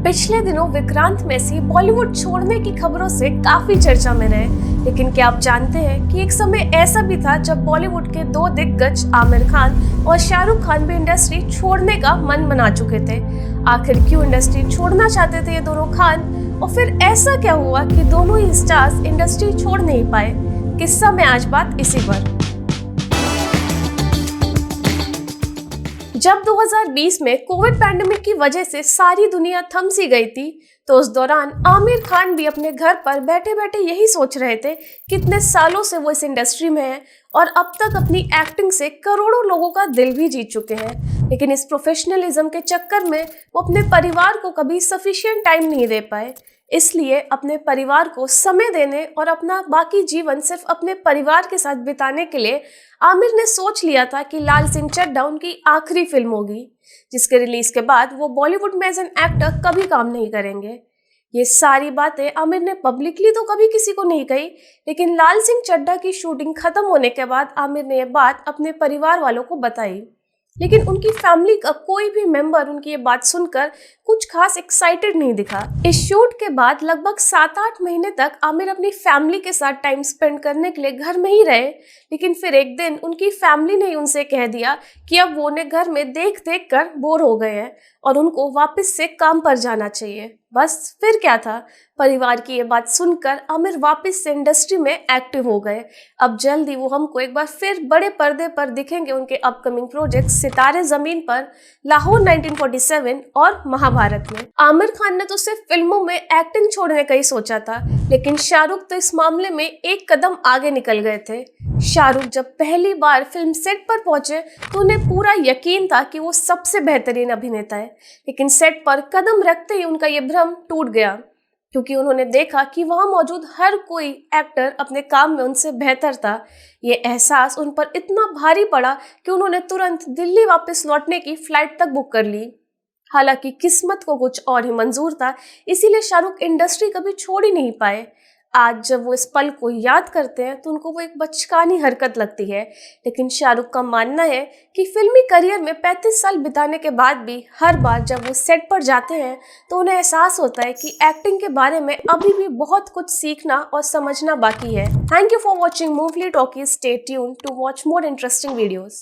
पिछले दिनों विक्रांत मैसी बॉलीवुड छोड़ने की खबरों से काफी चर्चा में रहे, लेकिन क्या आप जानते हैं कि एक समय ऐसा भी था जब बॉलीवुड के दो दिग्गज आमिर खान और शाहरुख खान भी इंडस्ट्री छोड़ने का मन बना चुके थे। आखिर क्यों इंडस्ट्री छोड़ना चाहते थे ये दोनों खान, और फिर ऐसा क्या हुआ कि दोनों ही स्टार्स इंडस्ट्री छोड़ नहीं पाए। किस्सा में आज बात इसी पर। जब 2020 में कोविड पैंडेमिक की वजह से सारी दुनिया थम सी गई थी, तो उस दौरान आमिर खान भी अपने घर पर बैठे बैठे यही सोच रहे थे कि इतने सालों से वो इस इंडस्ट्री में हैं और अब तक अपनी एक्टिंग से करोड़ों लोगों का दिल भी जीत चुके हैं, लेकिन इस प्रोफेशनलिज्म के चक्कर में वो अपने परिवार को कभी सफिशिएंट टाइम नहीं दे पाए। इसलिए अपने परिवार को समय देने और अपना बाकी जीवन सिर्फ अपने परिवार के साथ बिताने के लिए आमिर ने सोच लिया था कि लाल सिंह चड्ढा उनकी आखिरी फिल्म होगी, जिसके रिलीज के बाद वो बॉलीवुड में एज एन एक्टर कभी काम नहीं करेंगे। ये सारी बातें आमिर ने पब्लिकली तो कभी किसी को नहीं कही, लेकिन लाल सिंह चड्ढा की शूटिंग खत्म होने के बाद आमिर ने यह बात अपने परिवार वालों को बताई। लेकिन उनकी फैमिली का कोई भी मेंबर उनकी ये बात सुनकर कुछ खास एक्साइटेड नहीं दिखा। इस शूट के बाद लगभग 7-8 महीने तक आमिर अपनी फैमिली के साथ टाइम स्पेंड करने के लिए घर में ही रहे, लेकिन फिर एक दिन उनकी फैमिली ने उनसे कह दिया कि अब वो उन्हें घर में देख देख कर बोर हो गए हैं और उनको वापस से काम पर जाना चाहिए। बस फिर क्या था, परिवार की ये बात सुनकर आमिर वापस से इंडस्ट्री में एक्टिव हो गए। अब जल्दी वो हमको एक बार फिर बड़े पर्दे पर दिखेंगे उनके अपकमिंग प्रोजेक्ट सितारे जमीन पर, लाहौर 1947 और महाभारत में। आमिर खान ने तो सिर्फ फिल्मों में एक्टिंग छोड़ने का ही सोचा था, लेकिन शाहरुख तो इस मामले में एक कदम आगे निकल गए थे। शाहरुख जब पहली बार फिल्म सेट पर पहुंचे तो उन्हें पूरा यकीन था कि वो सबसे बेहतरीन अभिनेता है, लेकिन सेट पर कदम रखते ही उनका ये भ्रम टूट गया, क्योंकि उन्होंने देखा कि वहां मौजूद हर कोई एक्टर अपने काम में उनसे बेहतर था। ये एहसास उन पर इतना भारी पड़ा कि उन्होंने तुरंत दिल्ली वापस लौटने की फ्लाइट तक बुक कर ली। हालांकि किस्मत को कुछ और ही मंजूर था, इसीलिए शाहरुख इंडस्ट्री कभी छोड़ ही नहीं पाए। आज जब वो इस पल को याद करते हैं तो उनको वो एक बचकानी हरकत लगती है, लेकिन शाहरुख का मानना है कि फिल्मी करियर में 35 साल बिताने के बाद भी हर बार जब वो सेट पर जाते हैं तो उन्हें एहसास होता है कि एक्टिंग के बारे में अभी भी बहुत कुछ सीखना और समझना बाकी है। Thank you for watching Moovly Talkies. Stay tuned to watch more interesting videos.